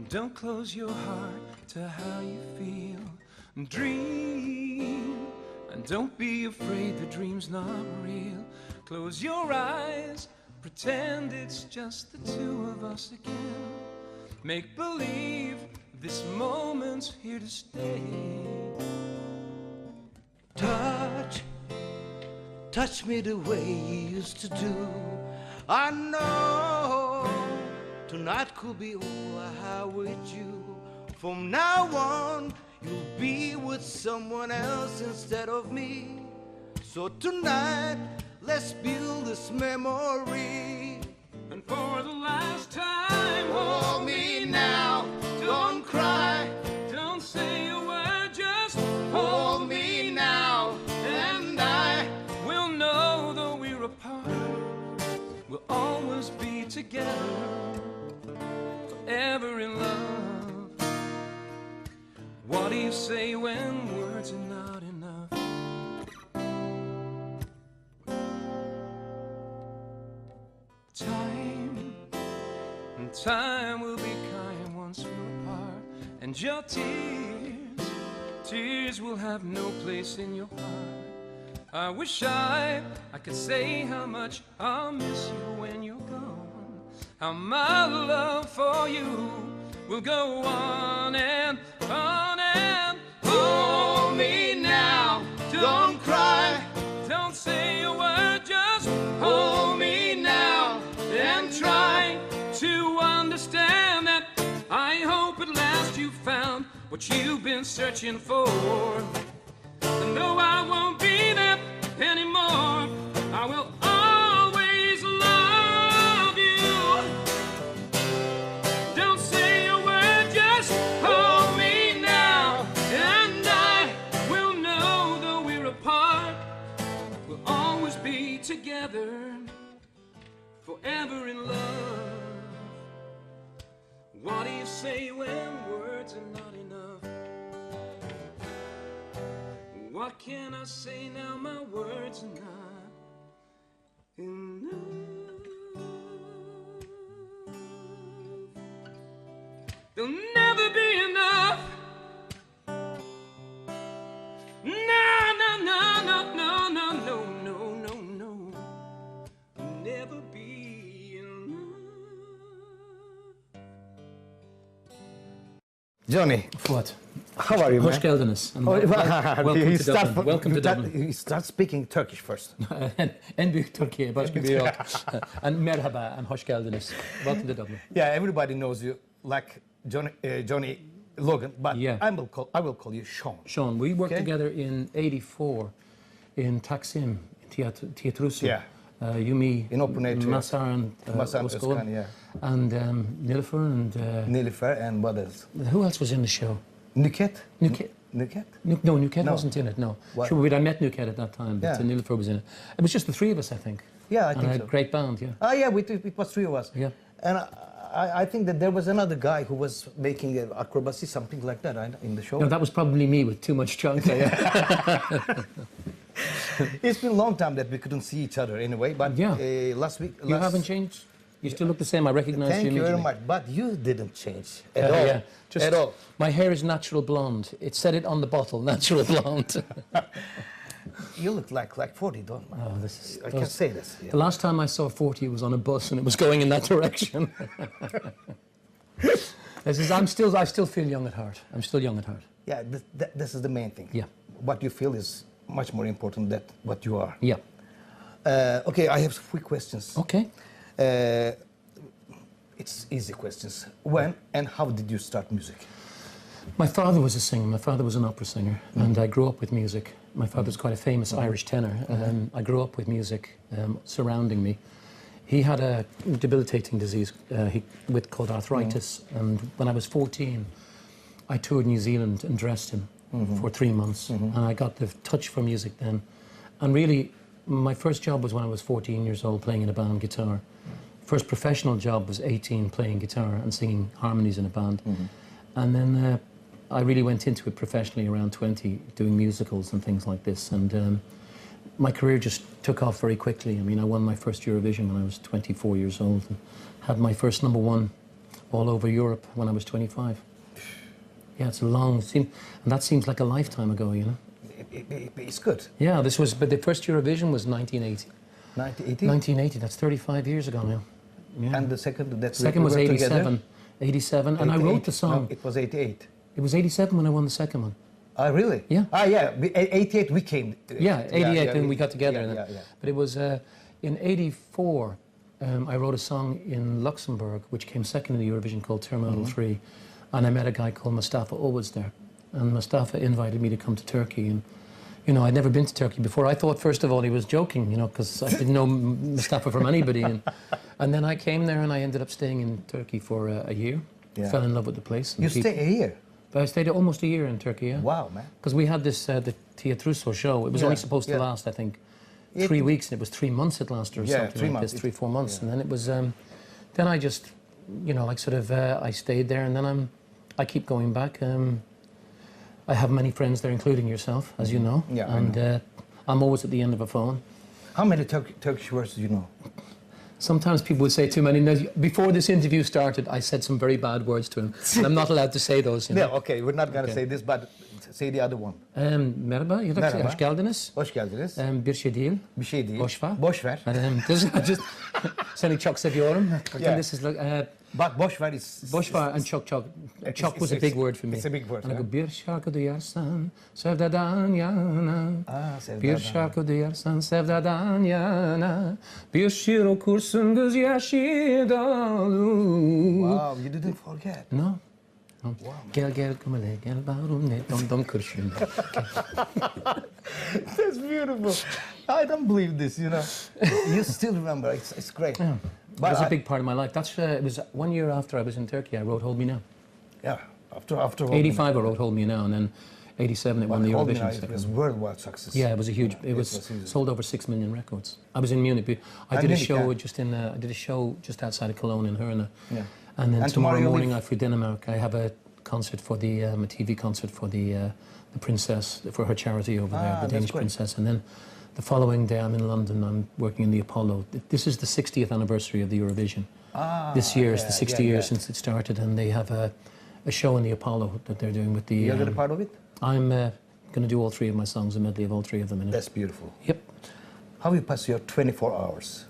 Don't close your heart to how you feel. Dream, and don't be afraid the dream's not real. Close your eyes, pretend it's just the two of us again. Make believe this moment's here to stay. Touch me the way you used to do. I know tonight could be all I have with you. From now on, you'll be with someone else instead of me. So tonight, let's build this memory. And for the last time, hold me now, don't cry. Don't say a word, just Hold me now, and I will know though we're apart, we'll always be together, forever in love. What do you say when words are not enough? Time will be kind once we're apart, and your tears will have no place in your heart. I wish I could say how much I'll miss you when you're gone, how my love for you will go on and on and hold me now, don't cry. Don't say a word, just Hold me now, and try to understand that I hope at last you found what you've been searching for. And though I won't be there anymore, I will always love you. Don't say a word, just hold me now, and I will know though we're apart, we'll always be together, forever in love. What do you say when words are not enough? What can I say now? My words are not enough. They'll never be enough. No, no, no, no, no, no, no, no, no, no. Never be enough. Johnny, Fuat, how are you, man? hoş geldiniz. Welcome to Dublin. You start speaking Turkish first. En büyük Türkiye, başka bir yok. And merhaba and hoş geldiniz. Welcome to Dublin. Yeah, everybody knows you like Johnny Logan, but Yeah. I will call you Sean. Sean, we worked Okay. together in '84 in Taksim, Tiyatrosu. Yeah. You, me, In Open Air Theatre. Masar and Masar Özkan, Özkan, yeah. and Nilüfer and Nilüfer and what else? who else was in the show? Nuket? Nuket. Nuket? No, Nuket No. wasn't in it. No, What? sure, I met Nuket at that time, but Yeah. Nilüfer was in it. It was just the three of us, I think. Yeah, I and think a so. great band, yeah. Oh yeah, it was three of us. Yeah. And I think that there was another guy who was making acrobacy, something like that, right, in the show. No, that was probably me with too much junk. Yeah. It's been a long time that we couldn't see each other anyway, but Yeah. last week... You haven't changed? You still look the same. I recognize Thank you you very immediately. much, but you didn't change at all. Yeah, just at all. My hair is natural blonde. It said it on the bottle, natural blonde. You look like 40, don't you? Oh, this is. I can say this. Yeah. The last time I saw 40 was on a bus and it was going in that direction. I still feel young at heart. I'm still young at heart. Yeah, this is the main thing. Yeah. What you feel is much more important than what you are. Yeah. Okay, I have 3 questions. Okay. It's easy questions. When and how did you start music? My father was a singer. My father was an opera singer, and I grew up with music. My father was quite a famous Irish tenor. I grew up with music surrounding me. He had a debilitating disease called arthritis, and when I was 14, I toured New Zealand and dressed him for 3 months, and I got the touch for music then. And really, my first job was when I was 14 years old, playing in a band guitar. First professional job was 18, playing guitar and singing harmonies in a band. And then I really went into it professionally around 20, doing musicals and things like this. And my career just took off very quickly. I mean, I won my first Eurovision when I was 24 years old and had my first #1 all over Europe when I was 25. Yeah, it's a long, and that seems like a lifetime ago, you know. It's good. Yeah, but the first Eurovision was 1980. 1980? 1980, that's 35 years ago now. Yeah. And the second? Second was 87. 87, and I wrote the song. No, it was 88. It was 87 when I won the second one. Oh, really? Yeah. Ah, yeah. 88 we came. Yeah, 88 then we got together. Yeah. But it was in 84. I wrote a song in Luxembourg, which came second in the Eurovision, called Terminal 3, and I met a guy called Mustafa Owens there, and Mustafa invited me to come to Turkey, and you know, I'd never been to Turkey before. I thought first of all he was joking, you know, because I didn't know Mustafa from anybody, and then I came there and I ended up staying in Turkey for a year. Yeah. Fell in love with the place. You stayed a year? I stayed almost a year in Turkey, yeah. Wow, man. Because we had this, the Teatruso show. It was only supposed to last, I think, 3 weeks, and it was 3 months it lasted, or something like this, 3-4 months. Yeah. And then it was, then I just, you know, like sort of, I stayed there, and then I keep going back. I have many friends there, including yourself, as you know. Yeah, and I'm always at the end of a phone. How many Turkish words do you know? Sometimes people would say too many. Now, before this interview started, I said some very bad words to him, and I'm not allowed to say those. You know? No, okay, we're not going to say this, but say the other one. Merhaba, hoş geldiniz. Hoş geldiniz. Bir şey değil. Bir şey değil. Boş ver. Boş ver. Seni çok seviyorum. Yeah. This is like, but boş ver is... Boş ver and çok. Çok was a big word for me. It's a big word. And I go, bir şarkı duyarsan sevdadan yana. Sevdadan. Bir şarkı duyarsan sevdadan yana. Bir şiir okursun gözyaşı dolu. Wow, you didn't forget. No. Wow. Gel gel kumale gel bağrım ne dom kurşun. That's beautiful. I don't believe this, you know. You still remember. It's great. Yeah. But it was a big part of my life. That's it was 1 year after I was in Turkey. I wrote "Hold Me Now." Yeah, after 85, I wrote "Hold Me Now," and then 87, it won the Eurovision. It was worldwide success. Yeah, it was a huge. It was sold over 6 million records. I was in Munich. I did a show just in. I did a show just outside of Cologne in Herne. Yeah. And then tomorrow morning I flew to Denmark. I have a concert for the a TV concert for the princess, for her charity over there, the Danish princess. And then the following day I'm in London. I'm working in the Apollo. This is the 60th anniversary of the Eurovision. This year is the 60 years since it started, and they have a show in the Apollo that they're doing with the... You're going to be part of it? I'm going to do all 3 of my songs, a medley of all 3 of them in it. That's beautiful. Yep. How you pass your 24 hours?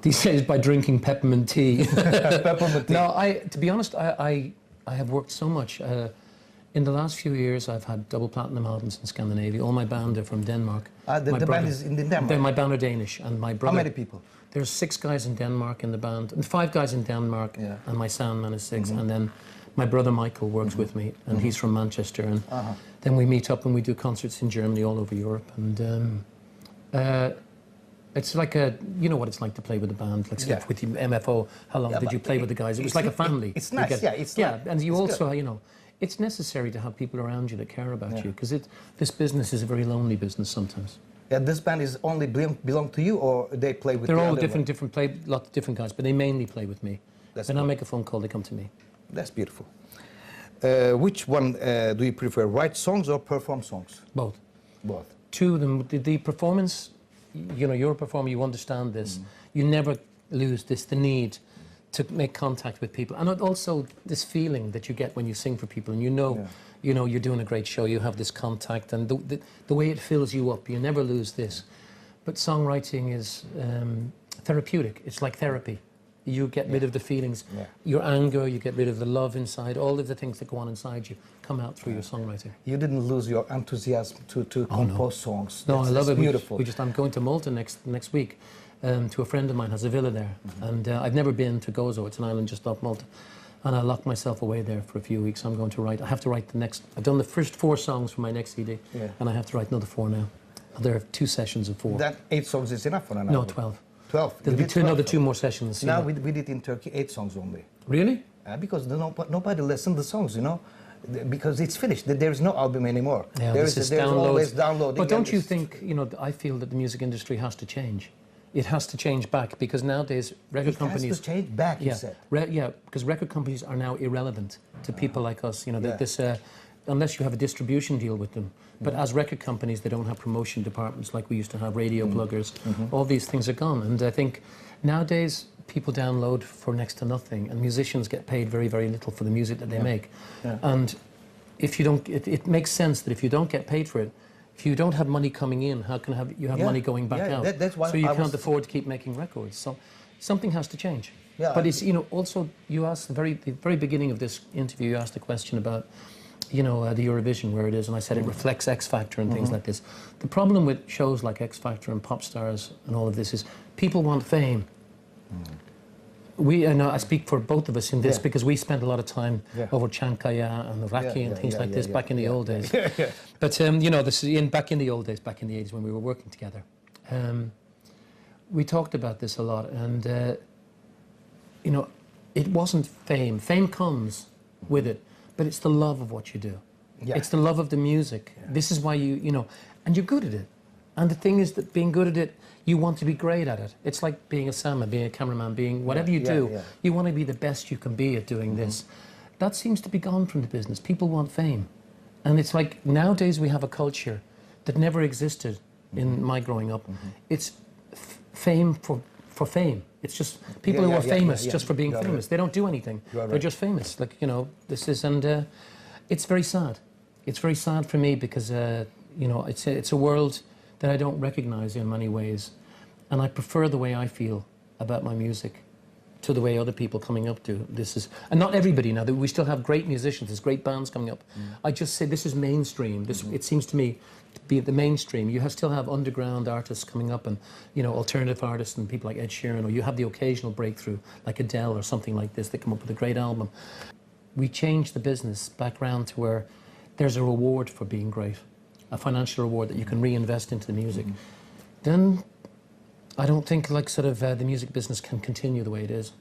These days by drinking peppermint tea. Peppermint tea. No, to be honest, I have worked so much. In the last few years, I've had double platinum albums in Scandinavia. All my band are from Denmark. The band is in Denmark? My band are Danish, and my brother... How many people? There's 6 guys in Denmark in the band, and 5 guys in Denmark, and my soundman is 6, and then my brother Michael works with me, and he's from Manchester, and then we meet up and we do concerts in Germany, all over Europe, and it's like you know what it's like to play with a band, like with the MFO. How long did you play with the guys? It was like a family. It's nice, and you also, you know, it's necessary to have people around you that care about you, because this business is a very lonely business sometimes. Yeah, this band is only belong to you, or they play with? They're all different, lots of different guys, but they mainly play with me. When I make a phone call, they come to me. That's beautiful. Which one do you prefer, write songs or perform songs? Both. Both. 2 of them, the performance, you know, you're a performer, you understand this. You never lose the need to make contact with people. And also this feeling that you get when you sing for people, and you know you're doing a great show, you have this contact, and the way it fills you up, you never lose this. But songwriting is therapeutic. It's like therapy. You get rid of the feelings, your anger, you get rid of the love inside, all of the things that go on inside you come out through your songwriting. You didn't lose your enthusiasm to compose songs. No, I love it. Beautiful. I'm going to Malta next week to a friend of mine, has a villa there, and I've never been to Gozo. It's an island just off Malta, and I locked myself away there for a few weeks. I'm going to write. I have to write the next. I've done the first 4 songs for my next CD, and I have to write another 4 now. There are 2 sessions of 4. That 8 songs is enough for an album? No, 12. 12. There'll be another 2 more sessions. Now we did in Turkey 8 songs only. Really? Because nobody listened to the songs, you know, because it's finished. There's no album anymore. Yeah, there's always downloading. But don't you think, you know, I feel that the music industry has to change. It has to change back, because nowadays record companies... It has to change back, you said. Because record companies are now irrelevant to people like us. You know, unless you have a distribution deal with them. But as record companies, they don't have promotion departments like we used to have, radio pluggers. All these things are gone. And I think nowadays people download for next to nothing, and musicians get paid very, very little for the music that they make. Yeah. And if you don't, it makes sense that if you don't get paid for it, if you don't have money coming in, how can you have money going back out? That's why so you can't afford to keep making records. So something has to change. Yeah, but it's, you know, also you asked the very beginning of this interview, you asked a question about, you know, the Eurovision, where it is, and I said it reflects X Factor and things like this. The problem with shows like X Factor and Pop Stars and all of this is people want fame. I speak for both of us in this because we spent a lot of time over Chankaya and Raki and things like this back in the old days. But you know, this is back in the old days, back in the 80s when we were working together. We talked about this a lot, and you know, it wasn't fame. Fame comes with it, but it's the love of what you do. It's the love of the music. This is why you know, and you're good at it. And the thing is that being good at it, you want to be great at it. It's like being a Sama, being a cameraman, being whatever you do. You want to be the best you can be at doing this. That seems to be gone from the business. People want fame. And it's like nowadays we have a culture that never existed in my growing up. It's fame for fame. It's just people who are famous just for being famous. They don't do anything. They're just famous. Like, you know, this is, and it's very sad. It's very sad for me because, you know, it's a world that I don't recognize in many ways. And I prefer the way I feel about my music to the way other people coming up do. This is, and not everybody now, we still have great musicians, there's great bands coming up. I just say this is mainstream. This, it seems to me to be the mainstream. You still have underground artists coming up and, you know, alternative artists and people like Ed Sheeran, or you have the occasional breakthrough like Adele or something like this that come up with a great album. We changed the business back round to where there's a reward for being great. A financial reward that you can reinvest into the music, then I don't think like sort of the music business can continue the way it is.